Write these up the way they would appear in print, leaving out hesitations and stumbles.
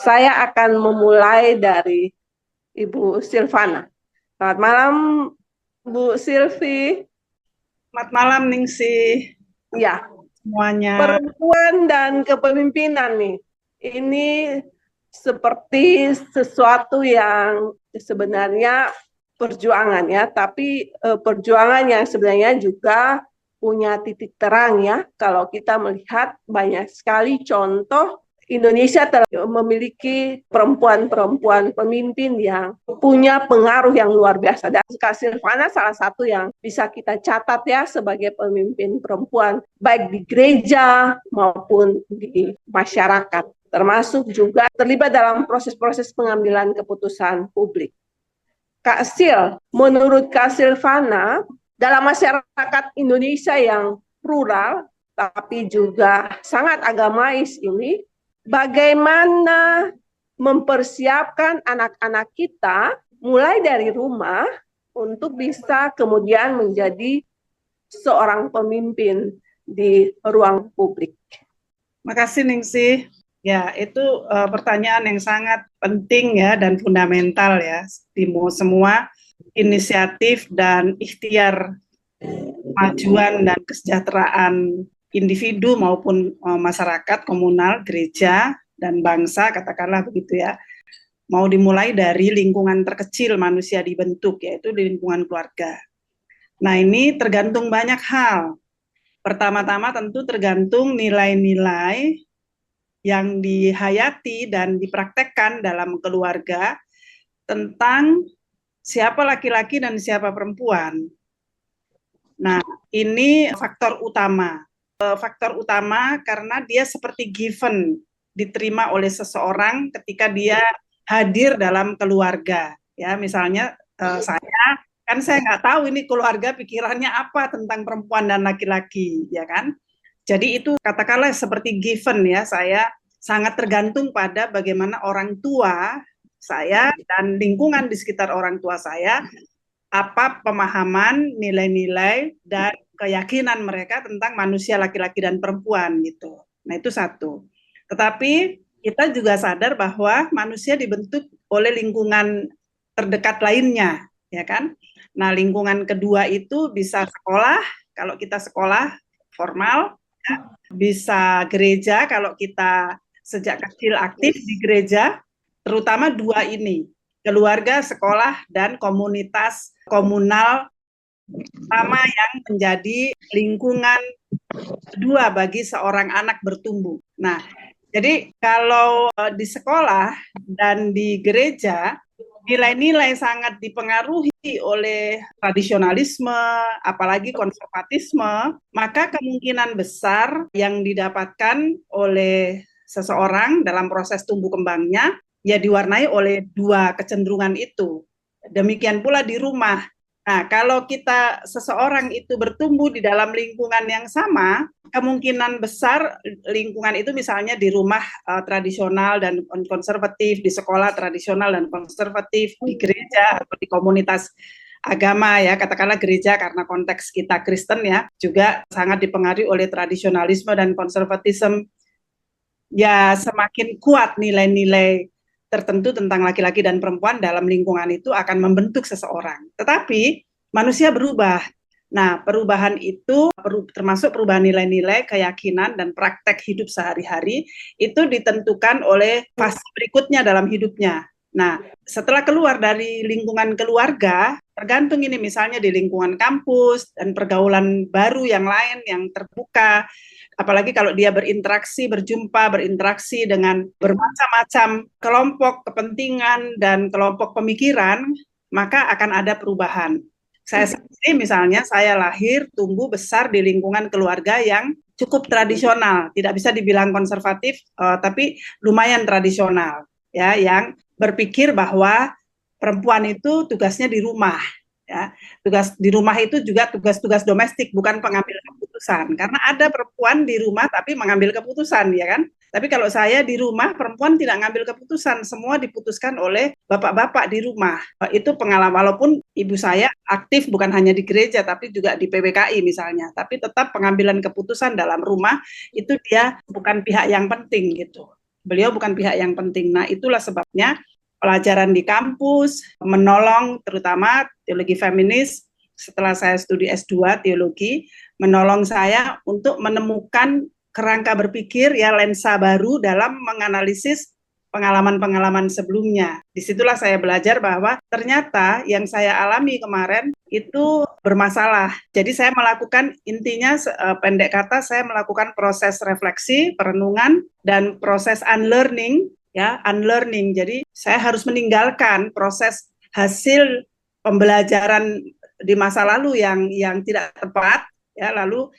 Saya akan memulai dari Ibu Silvana. Selamat malam, Bu Silvi. Selamat malam Ningsih Ya, semuanya. perempuan dan kepemimpinan nih. Ini seperti sesuatu yang sebenarnya perjuangan ya, tapi perjuangan yang sebenarnya juga punya titik terang ya. Kalau kita melihat banyak sekali contoh Indonesia telah memiliki perempuan-perempuan pemimpin yang punya pengaruh yang luar biasa. Dan Kak Silvana salah satu yang bisa kita catat ya sebagai pemimpin perempuan, baik di gereja maupun di masyarakat. Termasuk juga terlibat dalam proses-proses pengambilan keputusan publik. Kak Sil, menurut Kak Silvana, dalam masyarakat Indonesia yang plural, tapi juga sangat agamais ini, bagaimana mempersiapkan anak-anak kita mulai dari rumah untuk bisa kemudian menjadi seorang pemimpin di ruang publik. Makasih Ningsih. Ya, itu pertanyaan yang sangat penting ya dan fundamental ya. Semua inisiatif dan ikhtiar kemajuan dan kesejahteraan individu maupun masyarakat, komunal, gereja, dan bangsa, katakanlah begitu ya, mau dimulai dari lingkungan terkecil manusia dibentuk, yaitu di lingkungan keluarga. Nah, ini tergantung banyak hal. Pertama-tama tentu tergantung nilai-nilai yang dihayati dan dipraktekkan dalam keluarga tentang siapa laki-laki dan siapa perempuan. Nah, ini faktor utama. Faktor utama karena dia seperti given, diterima oleh seseorang ketika dia hadir dalam keluarga. Ya, misalnya saya nggak tahu ini keluarga pikirannya apa tentang perempuan dan laki-laki, ya kan? Jadi itu katakanlah seperti given ya, saya sangat tergantung pada bagaimana orang tua saya dan lingkungan di sekitar orang tua saya, apa pemahaman, nilai-nilai, dan keyakinan mereka tentang manusia laki-laki dan perempuan gitu. Nah itu satu. Tetapi kita juga sadar bahwa manusia dibentuk oleh lingkungan terdekat lainnya, ya kan? Nah lingkungan kedua itu bisa sekolah, kalau kita sekolah formal, bisa gereja kalau kita sejak kecil aktif di gereja, terutama dua ini, keluarga, sekolah, dan komunitas komunal sama yang menjadi lingkungan kedua bagi seorang anak bertumbuh. Nah, jadi kalau di sekolah dan di gereja, nilai-nilai sangat dipengaruhi oleh tradisionalisme, apalagi konservatisme, maka kemungkinan besar yang didapatkan oleh seseorang dalam proses tumbuh kembangnya ya diwarnai oleh dua kecenderungan itu. Demikian pula di rumah. Nah, kalau seseorang itu bertumbuh di dalam lingkungan yang sama, kemungkinan besar lingkungan itu misalnya di rumah tradisional dan konservatif, di sekolah tradisional dan konservatif, di gereja atau di komunitas agama ya, katakanlah gereja karena konteks kita Kristen ya, juga sangat dipengaruhi oleh tradisionalisme dan konservatisme. Ya, semakin kuat nilai-nilai tertentu tentang laki-laki dan perempuan dalam lingkungan itu akan membentuk seseorang. Tetapi manusia berubah. Nah, perubahan itu termasuk perubahan nilai-nilai, keyakinan, dan praktek hidup sehari-hari itu ditentukan oleh fase berikutnya dalam hidupnya. Nah, setelah keluar dari lingkungan keluarga, tergantung ini misalnya di lingkungan kampus dan pergaulan baru yang lain yang terbuka, apalagi kalau dia berinteraksi dengan bermacam-macam kelompok kepentingan dan kelompok pemikiran, maka akan ada perubahan. Saya sendiri misalnya, saya lahir, tumbuh, besar di lingkungan keluarga yang cukup tradisional, tidak bisa dibilang konservatif, tapi lumayan tradisional, ya, yang berpikir bahwa perempuan itu tugasnya di rumah. Ya, tugas di rumah itu juga tugas-tugas domestik, bukan pengambil keputusan. Karena ada perempuan di rumah tapi mengambil keputusan, ya kan? Tapi kalau saya di rumah, perempuan tidak ngambil keputusan, semua diputuskan oleh bapak-bapak di rumah. Itu pengalaman, walaupun ibu saya aktif bukan hanya di gereja, tapi juga di PPKI misalnya. Tapi tetap pengambilan keputusan dalam rumah, itu dia bukan pihak yang penting gitu. beliau bukan pihak yang penting. Nah, itulah sebabnya pelajaran di kampus menolong, terutama teologi feminis, setelah saya studi S2 teologi, menolong saya untuk menemukan kerangka berpikir, ya, lensa baru dalam menganalisis pengalaman-pengalaman sebelumnya. Disitulah saya belajar bahwa ternyata yang saya alami kemarin itu bermasalah. Jadi saya melakukan, intinya pendek kata, saya melakukan proses refleksi, perenungan, dan proses unlearning, ya, unlearning. Jadi saya harus meninggalkan proses hasil pembelajaran di masa lalu yang tidak tepat, ya, lalu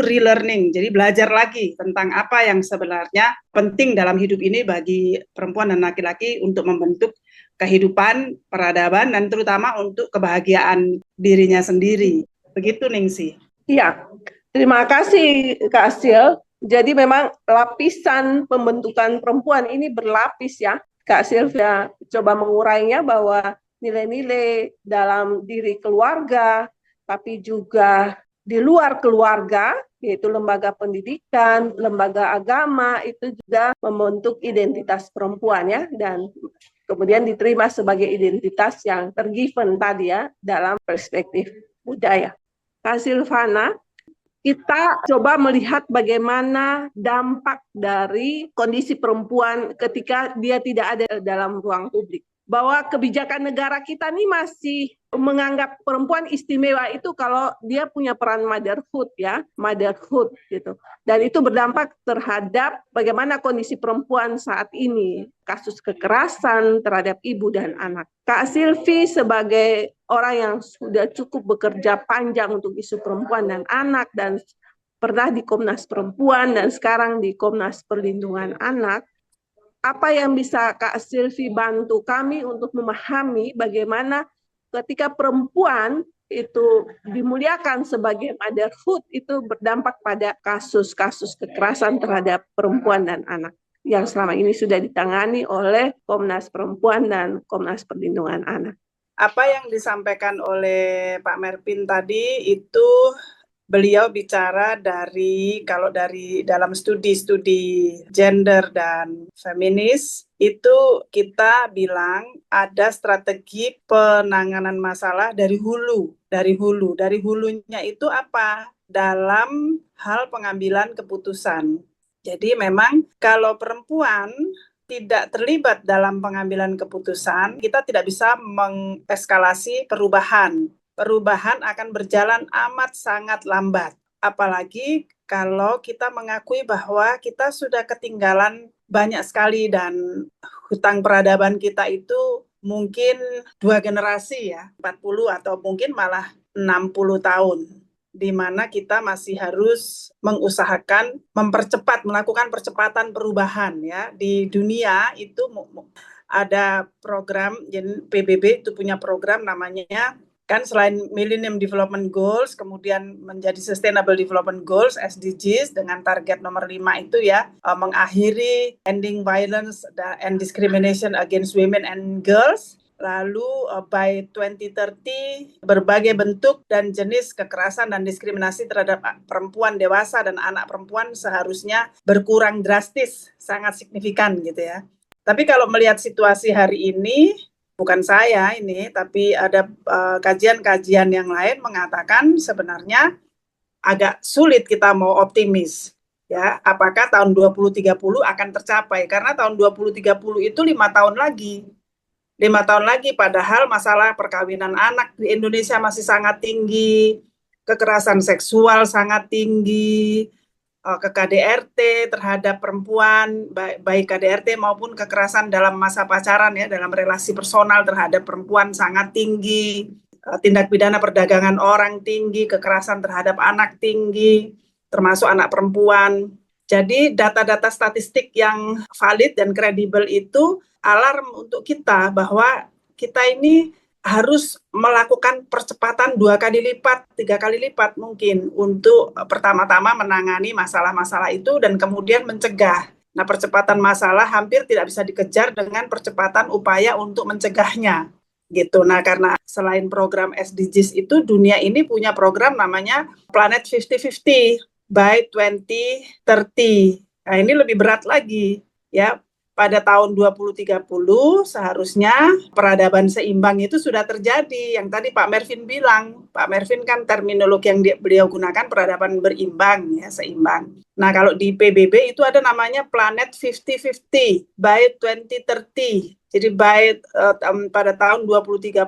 relearning, jadi belajar lagi tentang apa yang sebenarnya penting dalam hidup ini bagi perempuan dan laki-laki untuk membentuk kehidupan, peradaban, dan terutama untuk kebahagiaan dirinya sendiri. Begitu, Ningsih. Iya, terima kasih Kak Sil. Jadi memang lapisan pembentukan perempuan ini berlapis ya. Kak Sylvia coba mengurainya bahwa nilai-nilai dalam diri keluarga, tapi juga di luar keluarga, yaitu lembaga pendidikan, lembaga agama, itu juga membentuk identitas perempuan ya, dan kemudian diterima sebagai identitas yang tergiven tadi ya, dalam perspektif budaya. Kak Silvana, kita coba melihat bagaimana dampak dari kondisi perempuan ketika dia tidak ada dalam ruang publik. Bahwa kebijakan negara kita ini masih menganggap perempuan istimewa itu kalau dia punya peran motherhood ya, motherhood gitu. Dan itu berdampak terhadap bagaimana kondisi perempuan saat ini, kasus kekerasan terhadap ibu dan anak. Kak Silvi sebagai orang yang sudah cukup bekerja panjang untuk isu perempuan dan anak dan pernah di Komnas Perempuan dan sekarang di Komnas Perlindungan Anak, apa yang bisa Kak Silvi bantu kami untuk memahami bagaimana ketika perempuan itu dimuliakan sebagai motherhood itu berdampak pada kasus-kasus kekerasan terhadap perempuan dan anak yang selama ini sudah ditangani oleh Komnas Perempuan dan Komnas Perlindungan Anak. Apa yang disampaikan oleh Pak Merpin tadi itu beliau bicara kalau dari dalam studi gender dan feminis, itu kita bilang ada strategi penanganan masalah dari hulu. Dari hulunya itu apa? Dalam hal pengambilan keputusan. Jadi memang kalau perempuan tidak terlibat dalam pengambilan keputusan, kita tidak bisa mengeskalasi perubahan. Perubahan akan berjalan amat sangat lambat. Apalagi kalau kita mengakui bahwa kita sudah ketinggalan banyak sekali dan hutang peradaban kita itu mungkin 2 generasi ya, 40 atau mungkin malah 60 tahun. Di mana kita masih harus mengusahakan melakukan percepatan perubahan ya. Di dunia itu ada program, jadi PBB itu punya program namanya, kan selain Millennium Development Goals, kemudian menjadi Sustainable Development Goals, SDGs, dengan target nomor 5 itu ya, mengakhiri ending violence and discrimination against women and girls, lalu by 2030 berbagai bentuk dan jenis kekerasan dan diskriminasi terhadap perempuan dewasa dan anak perempuan seharusnya berkurang drastis, sangat signifikan gitu ya. Tapi kalau melihat situasi hari ini, bukan saya ini, tapi ada kajian-kajian yang lain mengatakan sebenarnya agak sulit kita mau optimis. Ya, apakah tahun 2030 akan tercapai? Karena tahun 2030 itu 5 tahun lagi. 5 tahun lagi, padahal masalah perkawinan anak di Indonesia masih sangat tinggi, kekerasan seksual sangat tinggi, ke KDRT terhadap perempuan, baik KDRT maupun kekerasan dalam masa pacaran ya, dalam relasi personal terhadap perempuan sangat tinggi, tindak pidana perdagangan orang tinggi, kekerasan terhadap anak tinggi, termasuk anak perempuan. Jadi data-data statistik yang valid dan kredibel itu alarm untuk kita bahwa kita ini harus melakukan percepatan 2 kali lipat, 3 kali lipat mungkin untuk pertama-tama menangani masalah-masalah itu dan kemudian mencegah. Nah, percepatan masalah hampir tidak bisa dikejar dengan percepatan upaya untuk mencegahnya. Gitu. Nah, karena selain program SDGs itu, dunia ini punya program namanya Planet 50-50 by 2030. Nah, ini lebih berat lagi. Ya, pada tahun 2030 seharusnya peradaban seimbang itu sudah terjadi. Yang tadi Pak Mervin bilang, Pak Mervin kan terminologi yang beliau gunakan peradaban berimbang, ya, seimbang. Nah, kalau di PBB itu ada namanya Planet 50-50 by 2030. Jadi pada tahun 2030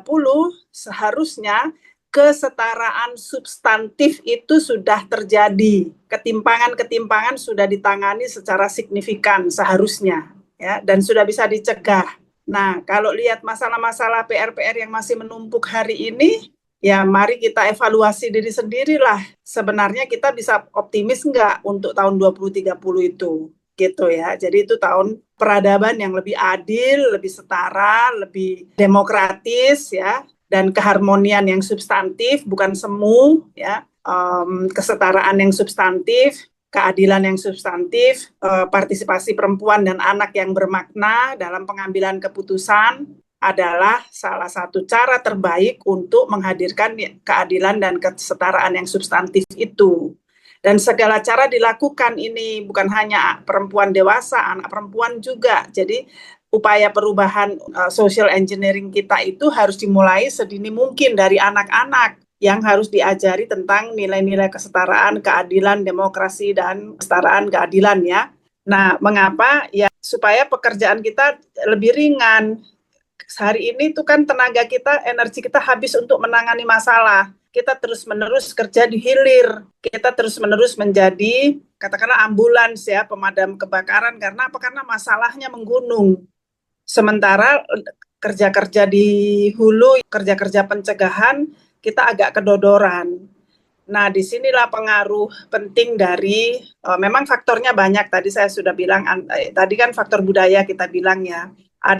seharusnya kesetaraan substantif itu sudah terjadi. Ketimpangan-ketimpangan sudah ditangani secara signifikan seharusnya, ya, dan sudah bisa dicegah. Nah, kalau lihat masalah-masalah PR-PR yang masih menumpuk hari ini, ya mari kita evaluasi diri sendirilah. Sebenarnya kita bisa optimis nggak untuk tahun 2030 itu, gitu ya. Jadi itu tahun peradaban yang lebih adil, lebih setara, lebih demokratis, ya, dan keharmonian yang substantif, bukan semu, ya, kesetaraan yang substantif, keadilan yang substantif, partisipasi perempuan dan anak yang bermakna dalam pengambilan keputusan adalah salah satu cara terbaik untuk menghadirkan keadilan dan kesetaraan yang substantif itu. Dan segala cara dilakukan ini bukan hanya perempuan dewasa, anak perempuan juga. Jadi upaya perubahan social engineering kita itu harus dimulai sedini mungkin dari anak-anak yang harus diajari tentang nilai-nilai kesetaraan, keadilan, demokrasi, dan kesetaraan keadilan, ya. Nah, mengapa? Ya, supaya pekerjaan kita lebih ringan. Hari ini tuh kan tenaga kita, energi kita habis untuk menangani masalah. Kita terus-menerus kerja di hilir. Kita terus-menerus menjadi, katakanlah ambulans, ya, pemadam kebakaran. Karena apa? Karena masalahnya menggunung. Sementara kerja-kerja di hulu, kerja-kerja pencegahan, kita agak kedodoran. Nah, disinilah pengaruh penting dari, memang faktornya banyak, tadi saya sudah bilang, tadi kan faktor budaya kita bilang, ya.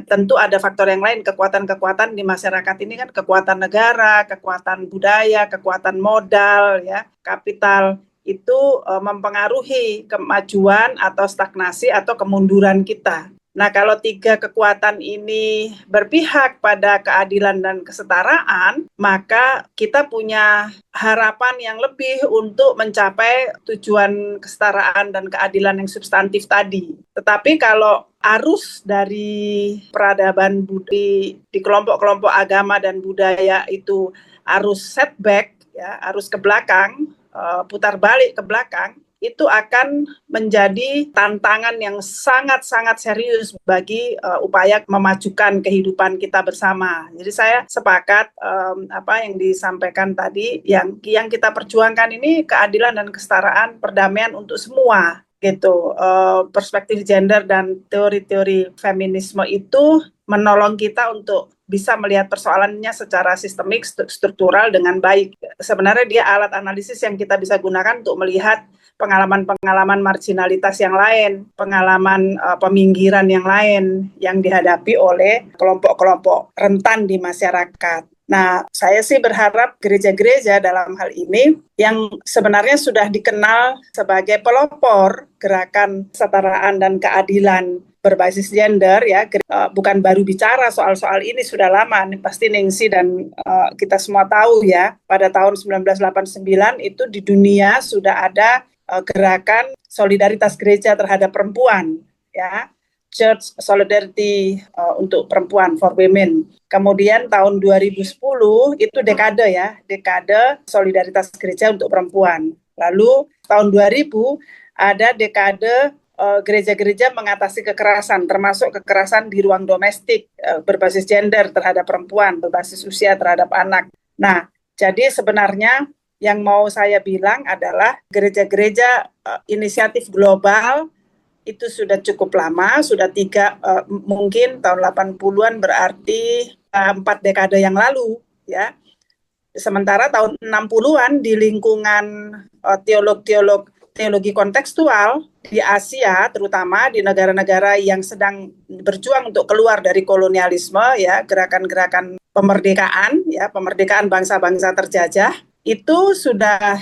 Tentu ada faktor yang lain, kekuatan-kekuatan di masyarakat ini kan kekuatan negara, kekuatan budaya, kekuatan modal, ya, kapital, itu mempengaruhi kemajuan atau stagnasi atau kemunduran kita. Nah, kalau tiga kekuatan ini berpihak pada keadilan dan kesetaraan, maka kita punya harapan yang lebih untuk mencapai tujuan kesetaraan dan keadilan yang substantif tadi. Tetapi kalau arus dari peradaban di kelompok-kelompok agama dan budaya itu arus setback, ya, arus ke belakang, putar balik ke belakang, itu akan menjadi tantangan yang sangat-sangat serius bagi upaya memajukan kehidupan kita bersama. Jadi saya sepakat apa yang disampaikan tadi, yang kita perjuangkan ini keadilan dan kesetaraan, perdamaian untuk semua, gitu. Perspektif gender dan teori-teori feminisme itu menolong kita untuk bisa melihat persoalannya secara sistemik, struktural dengan baik. Sebenarnya dia alat analisis yang kita bisa gunakan untuk melihat pengalaman-pengalaman marginalitas yang lain, pengalaman peminggiran yang lain yang dihadapi oleh kelompok-kelompok rentan di masyarakat. Nah, saya sih berharap gereja-gereja dalam hal ini yang sebenarnya sudah dikenal sebagai pelopor gerakan kesetaraan dan keadilan berbasis gender, ya, bukan baru bicara soal-soal ini, sudah lama. Pasti Ningsi dan kita semua tahu, ya, pada tahun 1989 itu di dunia sudah ada gerakan solidaritas gereja terhadap perempuan, ya, Church Solidarity untuk perempuan, for women. Kemudian tahun 2010 itu dekade, ya, dekade solidaritas gereja untuk perempuan. Lalu tahun 2000 ada dekade gereja-gereja mengatasi kekerasan, termasuk kekerasan di ruang domestik berbasis gender terhadap perempuan, berbasis usia terhadap anak. Nah, jadi sebenarnya yang mau saya bilang adalah gereja-gereja inisiatif global itu sudah cukup lama, sudah mungkin tahun 80-an, berarti 4 dekade yang lalu, ya. Sementara tahun 60-an di lingkungan teologi kontekstual di Asia, terutama di negara-negara yang sedang berjuang untuk keluar dari kolonialisme, ya, gerakan-gerakan pemerdekaan, ya, pemerdekaan bangsa-bangsa terjajah, itu sudah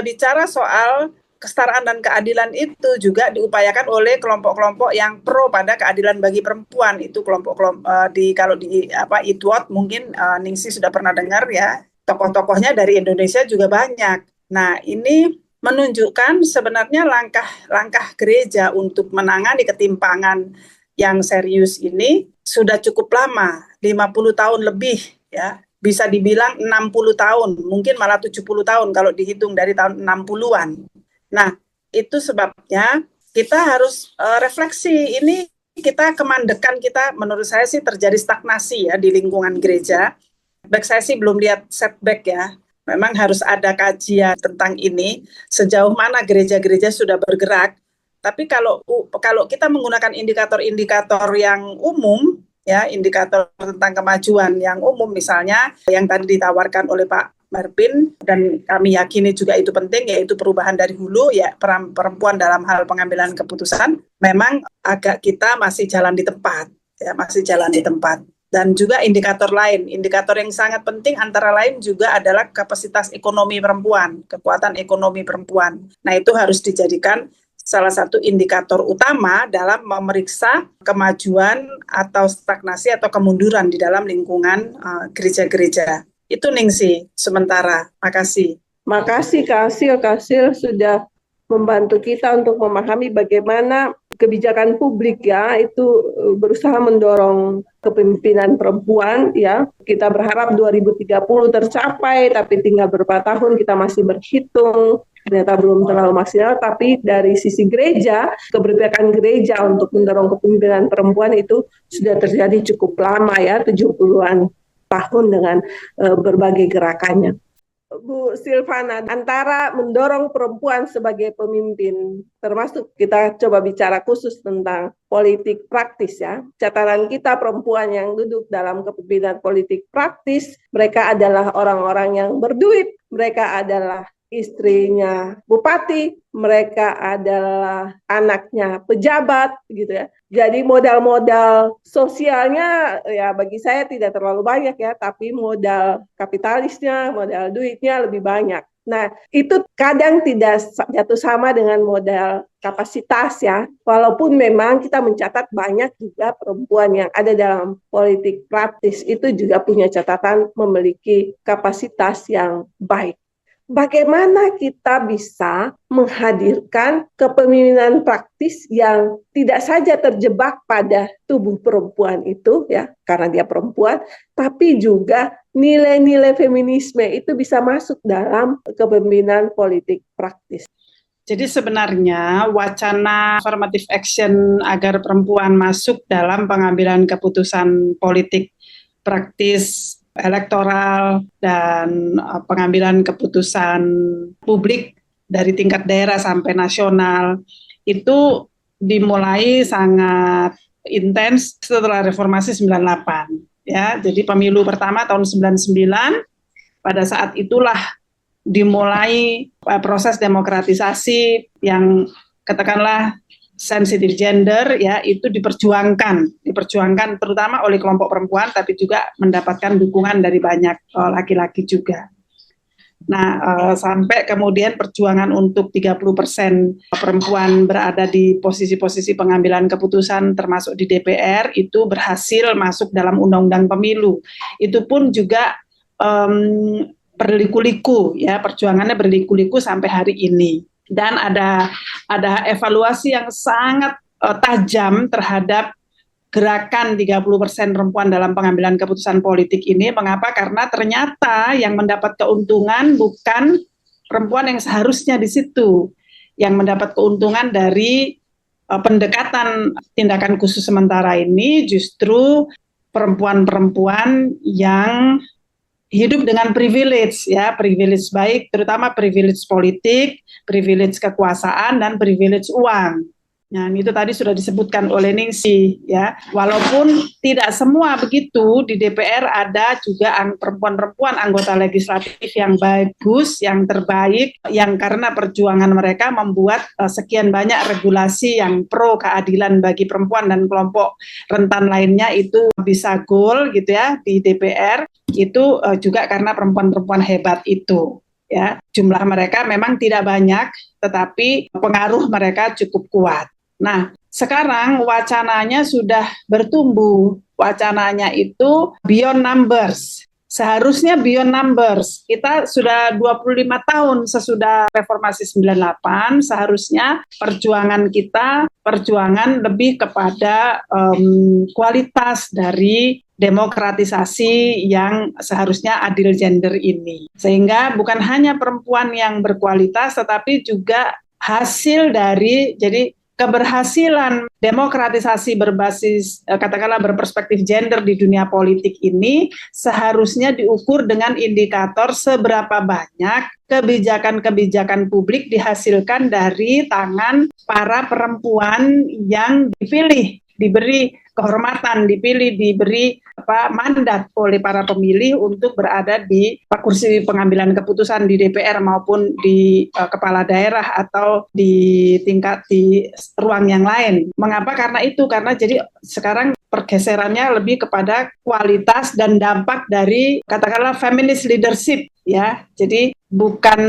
bicara soal kesetaraan dan keadilan itu juga diupayakan oleh kelompok-kelompok yang pro pada keadilan bagi perempuan. Itu kelompok-kelompok kalau di ITWOT mungkin Ningsi sudah pernah dengar, ya. Tokoh-tokohnya dari Indonesia juga banyak. Nah, ini menunjukkan sebenarnya langkah-langkah gereja untuk menangani ketimpangan yang serius ini sudah cukup lama, 50 tahun lebih ya. Bisa dibilang 60 tahun, mungkin malah 70 tahun kalau dihitung dari tahun 60-an. Nah, itu sebabnya kita harus refleksi ini, kita kemandekan kita, menurut saya sih terjadi stagnasi ya di lingkungan gereja. Saya sih belum lihat setback ya. Memang harus ada kajian tentang ini, sejauh mana gereja-gereja sudah bergerak. Tapi kalau kita menggunakan indikator-indikator yang umum, ya, indikator tentang kemajuan yang umum, misalnya yang tadi ditawarkan oleh Pak Marpin, dan kami yakini juga itu penting, yaitu perubahan dari hulu, ya, peran perempuan dalam hal pengambilan keputusan, memang agak kita masih jalan di tempat, ya, masih jalan di tempat. Dan juga indikator lain, indikator yang sangat penting antara lain juga adalah kapasitas ekonomi perempuan, kekuatan ekonomi perempuan. Nah, itu harus dijadikan salah satu indikator utama dalam memeriksa kemajuan atau stagnasi atau kemunduran di dalam lingkungan gereja-gereja. Itu Ningsih sementara. Makasih. Makasih Kak Sil sudah membantu kita untuk memahami bagaimana kebijakan publik ya itu berusaha mendorong kepemimpinan perempuan ya. Kita berharap 2030 tercapai, tapi tinggal beberapa tahun kita masih berhitung. Ternyata belum terlalu maksimal, tapi dari sisi gereja, keberpihakan gereja untuk mendorong kepemimpinan perempuan itu sudah terjadi cukup lama ya, 70-an tahun dengan berbagai gerakannya. Bu Silvana, antara mendorong perempuan sebagai pemimpin, termasuk kita coba bicara khusus tentang politik praktis ya. Catatan kita perempuan yang duduk dalam kepemimpinan politik praktis, mereka adalah orang-orang yang berduit, mereka adalah istrinya bupati, mereka adalah anaknya pejabat gitu ya. Jadi modal-modal sosialnya ya bagi saya tidak terlalu banyak ya, tapi modal kapitalisnya, modal duitnya lebih banyak. Nah, itu kadang tidak jatuh sama dengan modal kapasitas ya. Walaupun memang kita mencatat banyak juga perempuan yang ada dalam politik praktis itu juga punya catatan memiliki kapasitas yang baik. Bagaimana kita bisa menghadirkan kepemimpinan praktis yang tidak saja terjebak pada tubuh perempuan itu ya karena dia perempuan, tapi juga nilai-nilai feminisme itu bisa masuk dalam kepemimpinan politik praktis. Jadi sebenarnya wacana affirmative action agar perempuan masuk dalam pengambilan keputusan politik praktis elektoral dan pengambilan keputusan publik dari tingkat daerah sampai nasional itu dimulai sangat intens setelah reformasi 98 ya. Jadi pemilu pertama tahun 99, pada saat itulah dimulai proses demokratisasi yang katakanlah sensitif gender ya, itu diperjuangkan terutama oleh kelompok perempuan, tapi juga mendapatkan dukungan dari banyak laki-laki juga. Nah, sampai kemudian perjuangan untuk 30% perempuan berada di posisi-posisi pengambilan keputusan termasuk di DPR itu berhasil masuk dalam undang-undang pemilu. Itu pun juga berliku-liku ya, perjuangannya berliku-liku sampai hari ini. Dan ada evaluasi yang sangat tajam terhadap gerakan 30% perempuan dalam pengambilan keputusan politik ini. Mengapa? Karena ternyata yang mendapat keuntungan bukan perempuan yang seharusnya di situ. Yang mendapat keuntungan dari pendekatan tindakan khusus sementara ini justru perempuan-perempuan yang hidup dengan privilege ya, privilege baik, terutama privilege politik, privilege kekuasaan, dan privilege uang. Nah, itu tadi sudah disebutkan oleh Ningsih ya. Walaupun tidak semua begitu, di DPR ada juga perempuan-perempuan anggota legislatif yang bagus, yang terbaik, yang karena perjuangan mereka membuat sekian banyak regulasi yang pro keadilan bagi perempuan dan kelompok rentan lainnya itu bisa goal gitu ya di DPR. Itu juga karena perempuan-perempuan hebat itu ya. Jumlah mereka memang tidak banyak, tetapi pengaruh mereka cukup kuat. Nah, sekarang wacananya sudah bertumbuh. Wacananya itu beyond numbers. Seharusnya beyond numbers. Kita sudah 25 tahun sesudah reformasi 98, seharusnya perjuangan kita perjuangan lebih kepada kualitas dari demokratisasi yang seharusnya adil gender ini. Sehingga bukan hanya perempuan yang berkualitas, tetapi juga hasil dari, jadi keberhasilan demokratisasi berbasis katakanlah berperspektif gender di dunia politik ini seharusnya diukur dengan indikator seberapa banyak kebijakan-kebijakan publik dihasilkan dari tangan para perempuan yang dipilih, diberi kehormatan, diberi mandat oleh para pemilih untuk berada di kursi pengambilan keputusan di DPR maupun di kepala daerah atau di tingkat di ruang yang lain. Mengapa? Karena jadi sekarang pergeserannya lebih kepada kualitas dan dampak dari katakanlah feminist leadership ya. Jadi bukan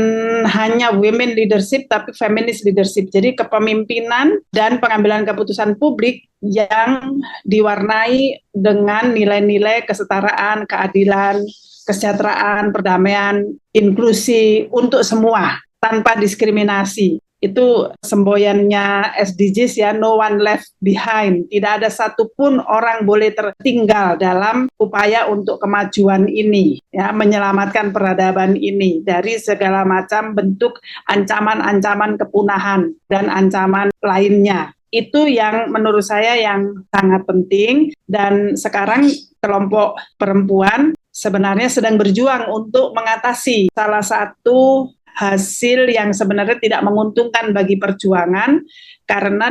hanya women leadership tapi feminist leadership. Jadi kepemimpinan dan pengambilan keputusan publik yang diwarnai dengan nilai-nilai kesetaraan, keadilan, kesejahteraan, perdamaian, inklusi untuk semua tanpa diskriminasi. Itu semboyannya SDGs ya, no one left behind. Tidak ada satupun orang boleh tertinggal dalam upaya untuk kemajuan ini, ya, menyelamatkan peradaban ini dari segala macam bentuk ancaman-ancaman kepunahan dan ancaman lainnya. Itu yang menurut saya yang sangat penting, dan sekarang kelompok perempuan sebenarnya sedang berjuang untuk mengatasi salah satu hasil yang sebenarnya tidak menguntungkan bagi perjuangan karena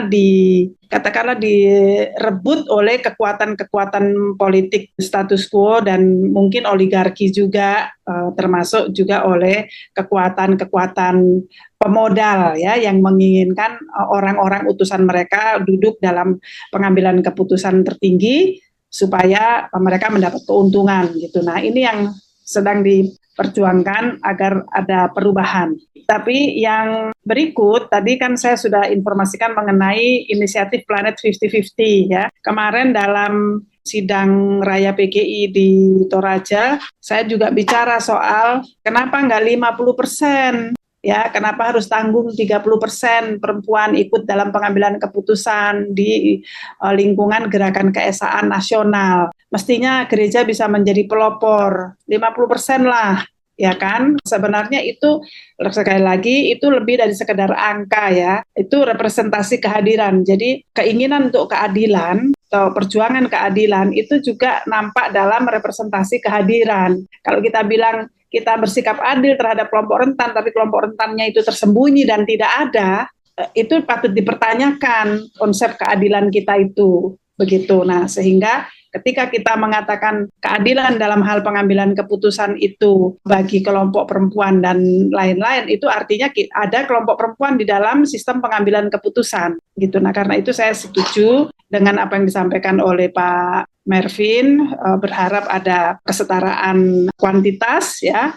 katakanlah direbut oleh kekuatan-kekuatan politik status quo dan mungkin oligarki juga, termasuk juga oleh kekuatan-kekuatan pemodal ya yang menginginkan orang-orang utusan mereka duduk dalam pengambilan keputusan tertinggi supaya mereka mendapat keuntungan gitu. Nah, ini yang sedang diperjuangkan agar ada perubahan. Tapi yang berikut, tadi kan saya sudah informasikan mengenai inisiatif Planet 50-50 ya. Kemarin dalam sidang raya PGI di Toraja, saya juga bicara soal kenapa nggak 50%? Ya, kenapa harus tanggung 30% perempuan ikut dalam pengambilan keputusan di lingkungan gerakan keesaan nasional. Mestinya gereja bisa menjadi pelopor, 50% lah, ya kan? Sebenarnya itu, sekali lagi, itu lebih dari sekedar angka ya, itu representasi kehadiran. Jadi keinginan untuk keadilan, atau perjuangan keadilan, itu juga nampak dalam representasi kehadiran. Kalau kita bilang, kita bersikap adil terhadap kelompok rentan, tapi kelompok rentannya itu tersembunyi dan tidak ada, itu patut dipertanyakan konsep keadilan kita itu. Begitu. Nah, sehingga ketika kita mengatakan keadilan dalam hal pengambilan keputusan itu bagi kelompok perempuan dan lain-lain, itu artinya ada kelompok perempuan di dalam sistem pengambilan keputusan. Gitu. Nah, karena itu saya setuju dengan apa yang disampaikan oleh Pak Mervin, berharap ada kesetaraan kuantitas ya,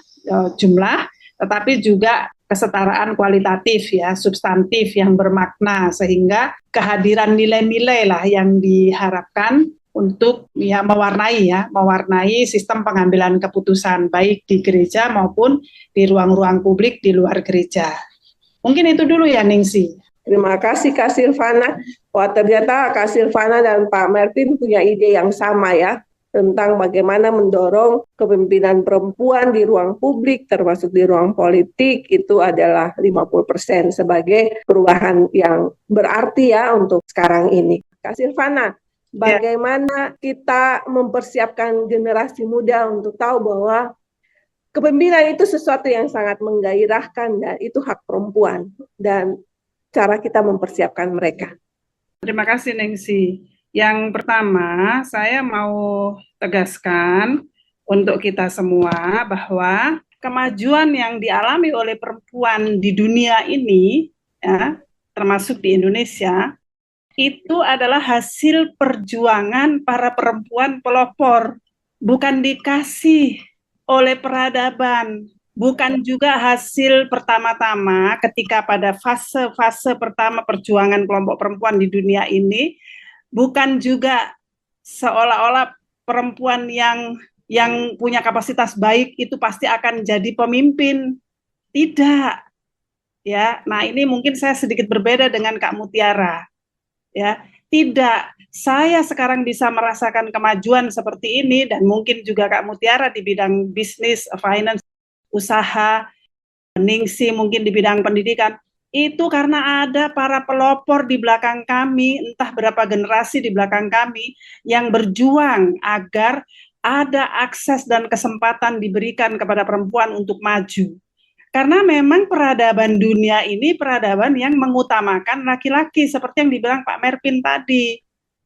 jumlah, tetapi juga kesetaraan kualitatif ya, substantif yang bermakna, sehingga kehadiran nilai-nilai lah yang diharapkan untuk ya mewarnai sistem pengambilan keputusan baik di gereja maupun di ruang-ruang publik di luar gereja. Mungkin itu dulu ya, Ningsi. Terima kasih Kak Silvana. Wah, ternyata Kak Silvana dan Pak Mervin punya ide yang sama ya, tentang bagaimana mendorong kepemimpinan perempuan di ruang publik, termasuk di ruang politik, itu adalah 50% sebagai perubahan yang berarti ya untuk sekarang ini. Kak Silvana, bagaimana kita mempersiapkan generasi muda untuk tahu bahwa kepemimpinan itu sesuatu yang sangat menggairahkan dan itu hak perempuan, dan cara kita mempersiapkan mereka? Terima kasih, Ningsi. Yang pertama, saya mau tegaskan untuk kita semua bahwa kemajuan yang dialami oleh perempuan di dunia ini, ya, termasuk di Indonesia, itu adalah hasil perjuangan para perempuan pelopor, bukan dikasih oleh peradaban, bukan juga hasil pertama-tama ketika pada fase-fase pertama perjuangan kelompok perempuan di dunia ini, bukan juga seolah-olah perempuan yang punya kapasitas baik itu pasti akan jadi pemimpin. Tidak. Ya, nah ini mungkin saya sedikit berbeda dengan Kak Mutiara. ya. Tidak, saya sekarang bisa merasakan kemajuan seperti ini, dan mungkin juga Kak Mutiara di bidang bisnis, finance, usaha, Ningsi mungkin di bidang pendidikan, itu karena ada para pelopor di belakang kami, entah berapa generasi di belakang kami, yang berjuang agar ada akses dan kesempatan diberikan kepada perempuan untuk maju. Karena memang peradaban dunia ini peradaban yang mengutamakan laki-laki, seperti yang dibilang Pak Merpin tadi,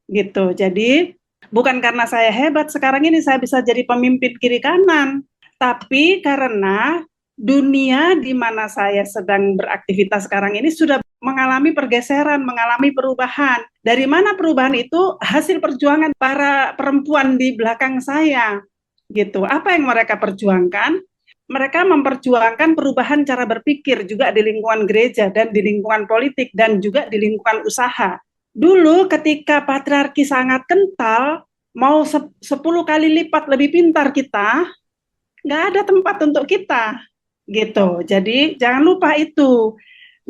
gitu. Jadi bukan karena saya hebat sekarang ini saya bisa jadi pemimpin kiri kanan, tapi karena dunia di mana saya sedang beraktivitas sekarang ini sudah mengalami pergeseran, mengalami perubahan. Dari mana perubahan itu? Hasil perjuangan para perempuan di belakang saya, gitu. Apa yang mereka perjuangkan? Mereka memperjuangkan perubahan cara berpikir juga di lingkungan gereja dan di lingkungan politik dan juga di lingkungan usaha. Dulu ketika patriarki sangat kental, mau 10 kali lipat lebih pintar kita, nggak ada tempat untuk kita, gitu. Jadi jangan lupa itu.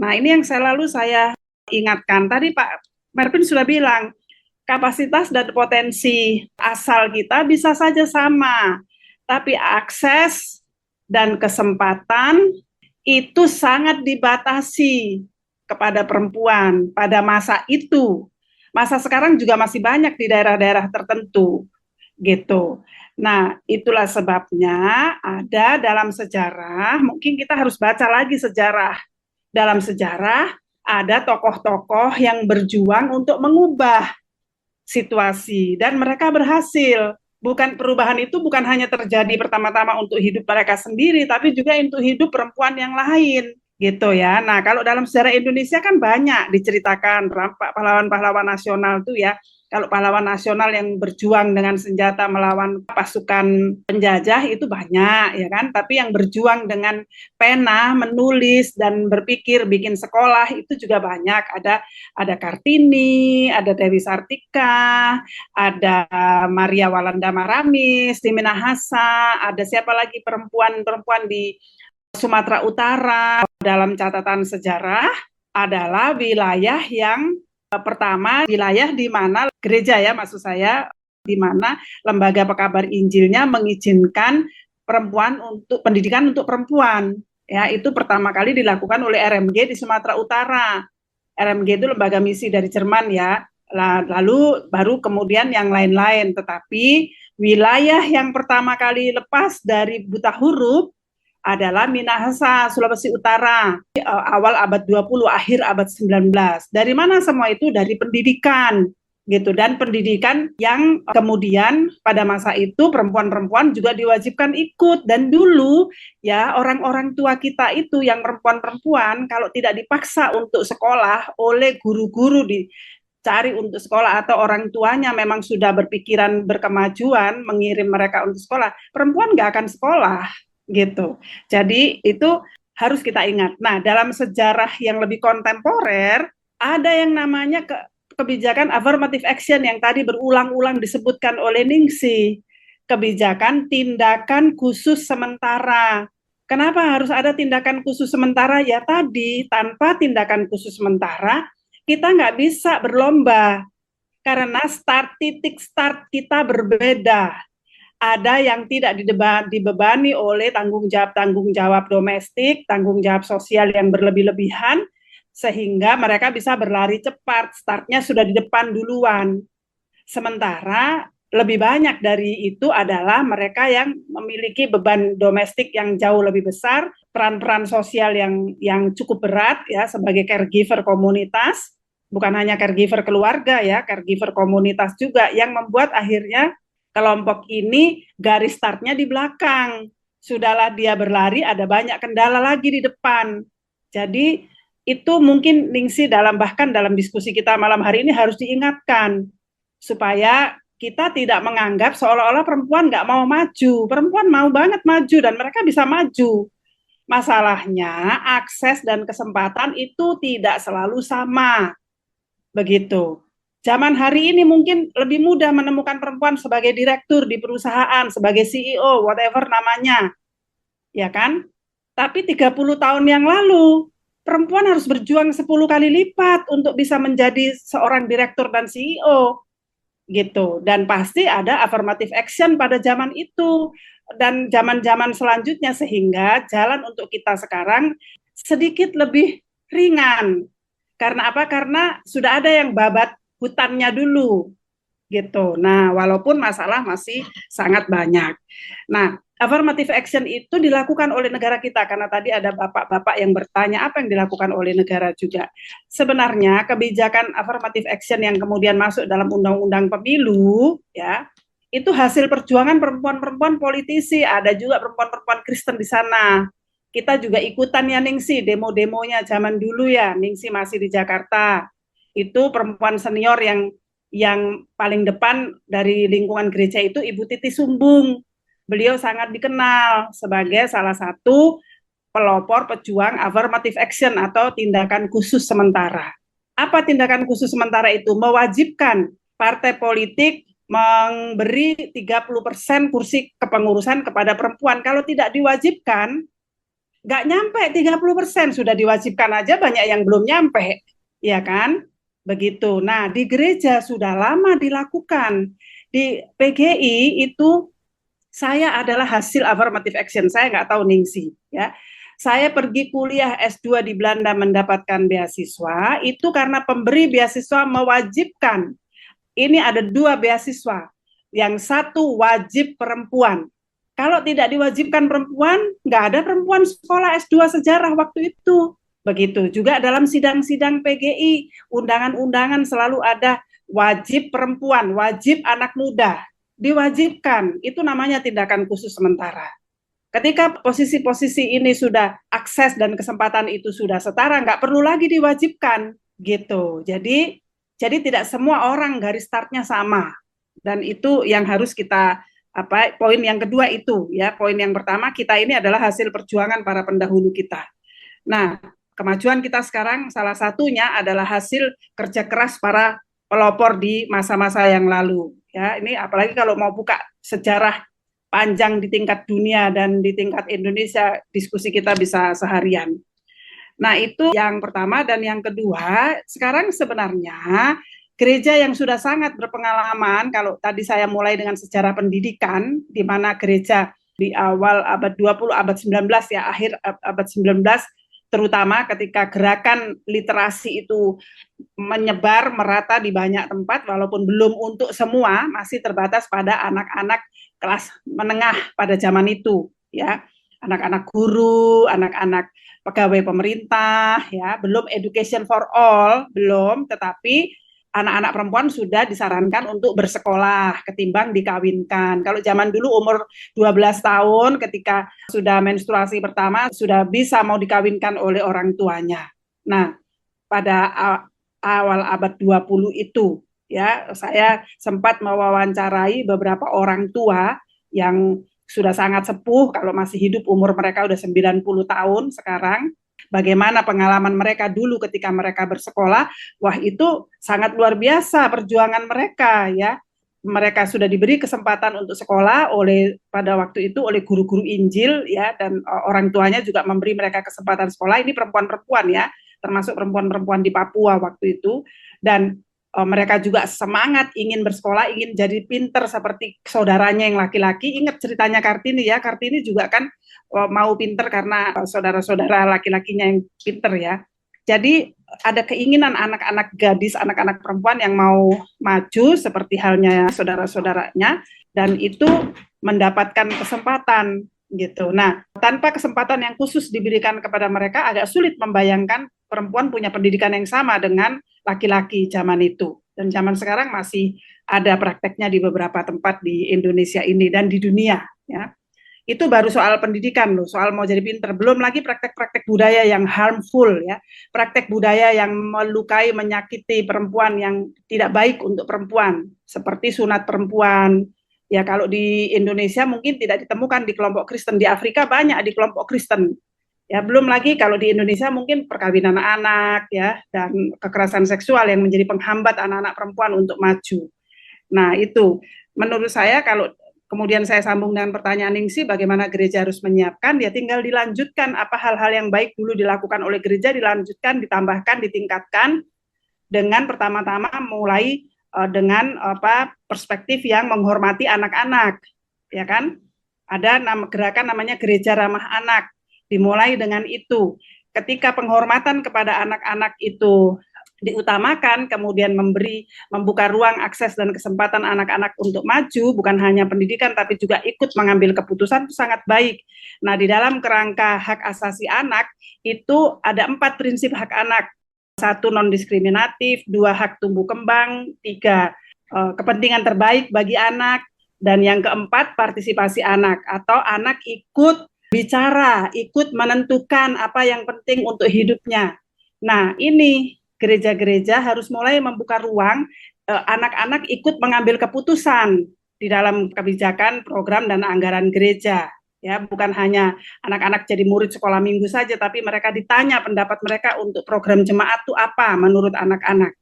Nah, ini yang selalu saya ingatkan. Tadi Pak Mervin sudah bilang, kapasitas dan potensi asal kita bisa saja sama, tapi akses dan kesempatan itu sangat dibatasi kepada perempuan pada masa itu. Masa sekarang juga masih banyak di daerah-daerah tertentu, gitu. Nah, itulah sebabnya ada dalam sejarah, mungkin kita harus baca lagi sejarah. Dalam sejarah ada tokoh-tokoh yang berjuang untuk mengubah situasi dan mereka berhasil. Bukan perubahan itu bukan hanya terjadi pertama-tama untuk hidup mereka sendiri, tapi juga untuk hidup perempuan yang lain, gitu ya. Nah, kalau dalam sejarah Indonesia kan banyak diceritakan pahlawan-pahlawan nasional tuh ya. Kalau pahlawan nasional yang berjuang dengan senjata melawan pasukan penjajah itu banyak ya kan, tapi yang berjuang dengan pena, menulis dan berpikir bikin sekolah itu juga banyak. Ada Kartini, ada Dewi Sartika, ada Maria Walanda Maramis di Minahasa, ada siapa lagi perempuan-perempuan di Sumatera Utara. Dalam catatan sejarah adalah wilayah yang pertama, wilayah di mana gereja ya maksud saya, di mana lembaga pekabar Injilnya mengizinkan perempuan untuk pendidikan untuk perempuan. Ya, itu pertama kali dilakukan oleh RMG di Sumatera Utara. RMG itu lembaga misi dari Jerman ya. Lalu baru kemudian yang lain-lain. Tetapi wilayah yang pertama kali lepas dari buta huruf adalah Minahasa, Sulawesi Utara, awal abad 20, akhir abad 19. Dari mana semua itu? Dari pendidikan, gitu. Dan pendidikan yang kemudian pada masa itu perempuan-perempuan juga diwajibkan ikut. Dan dulu ya orang-orang tua kita itu yang perempuan-perempuan kalau tidak dipaksa untuk sekolah oleh guru-guru dicari untuk sekolah atau orang tuanya memang sudah berpikiran berkemajuan mengirim mereka untuk sekolah, perempuan nggak akan sekolah, gitu. Jadi itu harus kita ingat. Nah, dalam sejarah yang lebih kontemporer ada yang namanya kebijakan affirmative action yang tadi berulang-ulang disebutkan oleh Ningsi. Kebijakan tindakan khusus sementara. Kenapa harus ada tindakan khusus sementara? Ya tadi, tanpa tindakan khusus sementara kita nggak bisa berlomba karena titik start kita berbeda. Ada yang tidak dibebani oleh tanggung jawab domestik, tanggung jawab sosial yang berlebih-lebihan, sehingga mereka bisa berlari cepat, startnya sudah di depan duluan. Sementara lebih banyak dari itu adalah mereka yang memiliki beban domestik yang jauh lebih besar, peran-peran sosial yang cukup berat ya sebagai caregiver komunitas, bukan hanya caregiver keluarga ya, caregiver komunitas juga yang membuat akhirnya kelompok ini garis startnya di belakang. Sudahlah dia berlari, ada banyak kendala lagi di depan. Jadi itu mungkin Ningsi bahkan dalam diskusi kita malam hari ini harus diingatkan supaya kita tidak menganggap seolah-olah perempuan nggak mau maju. Perempuan mau banget maju dan mereka bisa maju. Masalahnya akses dan kesempatan itu tidak selalu sama. Begitu. Zaman hari ini mungkin lebih mudah menemukan perempuan sebagai direktur di perusahaan, sebagai CEO, whatever namanya. Ya kan? Tapi 30 tahun yang lalu, perempuan harus berjuang 10 kali lipat untuk bisa menjadi seorang direktur dan CEO gitu. Dan pasti ada affirmative action pada zaman itu dan zaman-zaman selanjutnya, sehingga jalan untuk kita sekarang sedikit lebih ringan. Karena apa? Karena sudah ada yang babat hutannya dulu gitu. Nah, walaupun masalah masih sangat banyak. Nah, affirmative action itu dilakukan oleh negara kita, karena tadi ada bapak-bapak yang bertanya apa yang dilakukan oleh negara juga. Sebenarnya kebijakan affirmative action yang kemudian masuk dalam undang-undang pemilu ya, itu hasil perjuangan perempuan-perempuan politisi, ada juga perempuan-perempuan Kristen di sana. Kita juga ikutan ya Ningsi, demo-demonya zaman dulu ya, Ningsi masih di Jakarta. Itu perempuan senior yang paling depan dari lingkungan gereja itu Ibu Titi Sumbung. Beliau sangat dikenal sebagai salah satu pelopor pejuang affirmative action atau tindakan khusus sementara. Apa tindakan khusus sementara itu? Mewajibkan partai politik memberi 30% kursi kepengurusan kepada perempuan. Kalau tidak diwajibkan, nggak nyampe 30%, sudah diwajibkan aja banyak yang belum nyampe, ya kan? Begitu. Nah, di gereja sudah lama dilakukan. Di PGI itu saya adalah hasil affirmative action. Saya nggak tahu Ningsi, ya. Saya pergi kuliah S2 di Belanda mendapatkan beasiswa, itu karena pemberi beasiswa mewajibkan. Ini ada 2 beasiswa. Yang satu wajib perempuan. Kalau tidak diwajibkan perempuan, nggak ada perempuan sekolah S2 sejarah waktu itu. Begitu juga dalam sidang-sidang PGI, undangan-undangan selalu ada wajib perempuan, wajib anak muda, diwajibkan. Itu namanya tindakan khusus sementara. Ketika posisi-posisi ini sudah akses dan kesempatan itu sudah setara, nggak perlu lagi diwajibkan gitu. Jadi tidak semua orang garis startnya sama, dan itu yang harus kita poin yang kedua itu ya. Poin yang pertama, kita ini adalah hasil perjuangan para pendahulu kita. Nah, kemajuan kita sekarang salah satunya adalah hasil kerja keras para pelopor di masa-masa yang lalu. Ya, ini apalagi kalau mau buka sejarah panjang di tingkat dunia dan di tingkat Indonesia, diskusi kita bisa seharian. Nah, itu yang pertama. Dan yang kedua, sekarang sebenarnya gereja yang sudah sangat berpengalaman, kalau tadi saya mulai dengan sejarah pendidikan, di mana gereja di awal abad 20, abad 19 ya, akhir abad 19, terutama ketika gerakan literasi itu menyebar merata di banyak tempat, walaupun belum untuk semua, masih terbatas pada anak-anak kelas menengah pada zaman itu, ya, anak-anak guru, anak-anak pegawai pemerintah, ya, belum education for all, belum, tetapi anak-anak perempuan sudah disarankan untuk bersekolah ketimbang dikawinkan. Kalau zaman dulu umur 12 tahun ketika sudah menstruasi pertama sudah bisa mau dikawinkan oleh orang tuanya. Nah, pada awal abad 20 itu ya, saya sempat mewawancarai beberapa orang tua yang sudah sangat sepuh, kalau masih hidup umur mereka udah 90 tahun sekarang. Bagaimana pengalaman mereka dulu ketika mereka bersekolah? Wah, itu sangat luar biasa perjuangan mereka ya. Mereka sudah diberi kesempatan untuk sekolah pada waktu itu oleh guru-guru Injil ya, dan orang tuanya juga memberi mereka kesempatan sekolah. Ini perempuan-perempuan ya, termasuk perempuan-perempuan di Papua waktu itu. Dan mereka juga semangat ingin bersekolah, ingin jadi pinter seperti saudaranya yang laki-laki. Ingat ceritanya Kartini ya, Kartini juga kan mau pinter karena saudara-saudara laki-lakinya yang pinter ya. Jadi ada keinginan anak-anak gadis, anak-anak perempuan yang mau maju seperti halnya saudara-saudaranya, dan itu mendapatkan kesempatan gitu. Nah, tanpa kesempatan yang khusus diberikan kepada mereka, agak sulit membayangkan perempuan punya pendidikan yang sama dengan laki-laki zaman itu. Dan zaman sekarang masih ada prakteknya di beberapa tempat di Indonesia ini dan di dunia ya. Itu baru soal pendidikan loh, soal mau jadi pinter. Belum lagi praktek-praktek budaya yang harmful ya, praktek budaya yang melukai, menyakiti perempuan, yang tidak baik untuk perempuan, seperti sunat perempuan. Ya, kalau di Indonesia mungkin tidak ditemukan di kelompok Kristen, di Afrika banyak di kelompok Kristen. Ya, belum lagi kalau di Indonesia mungkin perkawinan anak ya, dan kekerasan seksual yang menjadi penghambat anak-anak perempuan untuk maju. Nah, itu menurut saya kalau kemudian saya sambung dengan pertanyaan Ningsi, bagaimana gereja harus menyiapkan, ya tinggal dilanjutkan apa hal-hal yang baik dulu dilakukan oleh gereja, dilanjutkan, ditambahkan, ditingkatkan, dengan pertama-tama mulai dengan perspektif yang menghormati anak-anak, ya kan? Ada gerakan namanya gereja ramah anak, dimulai dengan itu. Ketika penghormatan kepada anak-anak itu diutamakan, kemudian membuka ruang akses dan kesempatan anak-anak untuk maju, bukan hanya pendidikan tapi juga ikut mengambil keputusan, itu sangat baik. Nah, di dalam kerangka hak asasi anak itu ada 4 prinsip hak anak. 1, non-diskriminatif, 2, hak tumbuh kembang, 3, kepentingan terbaik bagi anak, dan yang keempat, partisipasi anak, atau anak ikut bicara, ikut menentukan apa yang penting untuk hidupnya. Nah, ini gereja-gereja harus mulai membuka ruang anak-anak ikut mengambil keputusan di dalam kebijakan, program, dan anggaran gereja. Ya, bukan hanya anak-anak jadi murid sekolah minggu saja, tapi mereka ditanya pendapat mereka untuk program jemaat itu apa menurut anak-anak.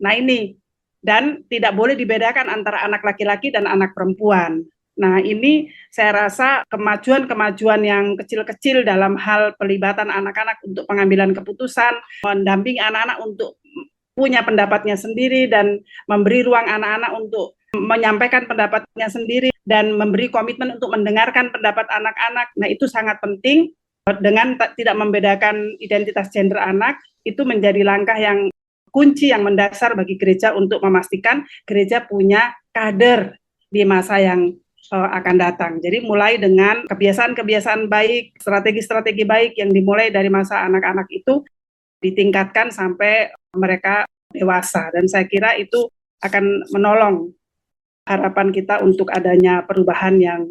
Nah, ini, dan tidak boleh dibedakan antara anak laki-laki dan anak perempuan. Nah, ini saya rasa kemajuan-kemajuan yang kecil-kecil dalam hal pelibatan anak-anak untuk pengambilan keputusan, mendampingi anak-anak untuk punya pendapatnya sendiri dan memberi ruang anak-anak untuk menyampaikan pendapatnya sendiri dan memberi komitmen untuk mendengarkan pendapat anak-anak. Nah, itu sangat penting. Dengan tidak membedakan identitas gender anak, itu menjadi langkah yang kunci yang mendasar bagi gereja untuk memastikan gereja punya kader di masa yang akan datang. Jadi mulai dengan kebiasaan-kebiasaan baik, strategi-strategi baik yang dimulai dari masa anak-anak itu ditingkatkan sampai mereka dewasa. Dan saya kira itu akan menolong harapan kita untuk adanya perubahan yang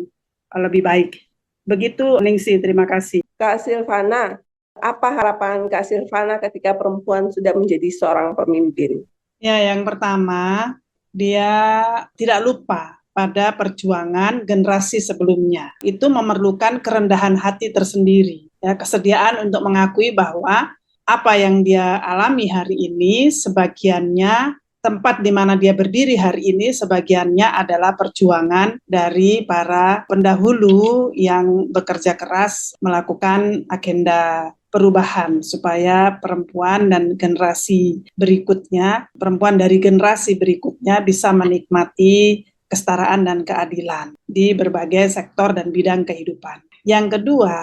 lebih baik. Begitu, Ningsi, terima kasih. Kak Silvana, apa harapan Kak Silvana ketika perempuan sudah menjadi seorang pemimpin? Ya, yang pertama, dia tidak lupa pada perjuangan generasi sebelumnya. Itu memerlukan kerendahan hati tersendiri, ya, kesediaan untuk mengakui bahwa apa yang dia alami hari ini sebagiannya, tempat di mana dia berdiri hari ini sebagiannya adalah perjuangan dari para pendahulu yang bekerja keras melakukan agenda perubahan supaya perempuan dan generasi berikutnya, perempuan dari generasi berikutnya bisa menikmati kesetaraan dan keadilan di berbagai sektor dan bidang kehidupan. Yang kedua,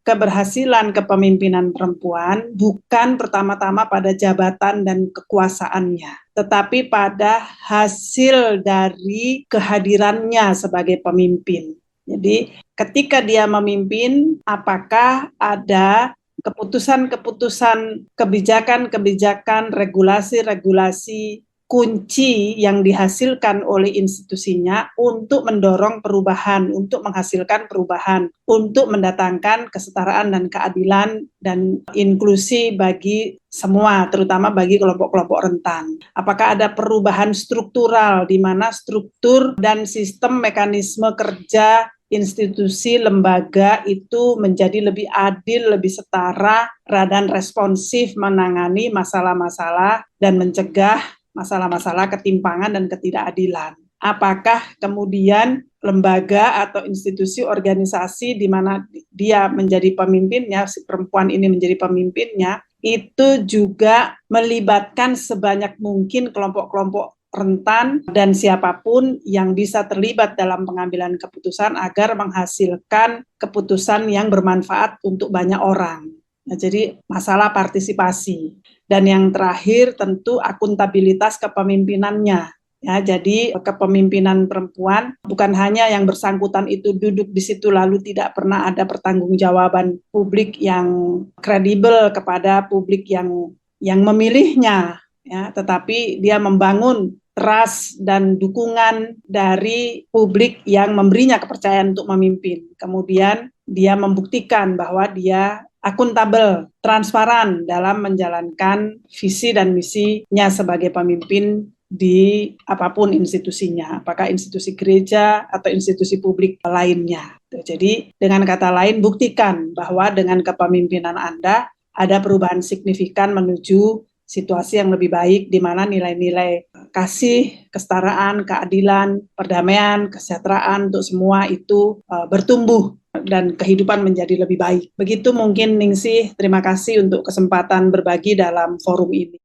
keberhasilan kepemimpinan perempuan bukan pertama-tama pada jabatan dan kekuasaannya, tetapi pada hasil dari kehadirannya sebagai pemimpin. Jadi, ketika dia memimpin, apakah ada keputusan-keputusan, kebijakan-kebijakan, regulasi-regulasi kunci yang dihasilkan oleh institusinya untuk mendorong perubahan, untuk menghasilkan perubahan, untuk mendatangkan kesetaraan dan keadilan dan inklusi bagi semua, terutama bagi kelompok-kelompok rentan. Apakah ada perubahan struktural di mana struktur dan sistem mekanisme kerja institusi, lembaga itu menjadi lebih adil, lebih setara, dan responsif menangani masalah-masalah dan mencegah masalah-masalah ketimpangan dan ketidakadilan. Apakah kemudian lembaga atau institusi organisasi di mana dia menjadi pemimpinnya, si perempuan ini menjadi pemimpinnya, itu juga melibatkan sebanyak mungkin kelompok-kelompok rentan dan siapapun yang bisa terlibat dalam pengambilan keputusan agar menghasilkan keputusan yang bermanfaat untuk banyak orang. Nah, jadi masalah partisipasi. Dan yang terakhir tentu akuntabilitas kepemimpinannya. Ya, jadi kepemimpinan perempuan bukan hanya yang bersangkutan itu duduk di situ lalu tidak pernah ada pertanggungjawaban publik yang kredibel kepada publik yang memilihnya, ya, tetapi dia membangun trust dan dukungan dari publik yang memberinya kepercayaan untuk memimpin. Kemudian dia membuktikan bahwa dia akuntabel, transparan dalam menjalankan visi dan misinya sebagai pemimpin di apapun institusinya, apakah institusi gereja atau institusi publik lainnya. Jadi dengan kata lain, buktikan bahwa dengan kepemimpinan Anda ada perubahan signifikan menuju situasi yang lebih baik di mana nilai-nilai kasih, kesetaraan, keadilan, perdamaian, kesejahteraan untuk semua itu bertumbuh dan kehidupan menjadi lebih baik. Begitu mungkin Ningsih, terima kasih untuk kesempatan berbagi dalam forum ini.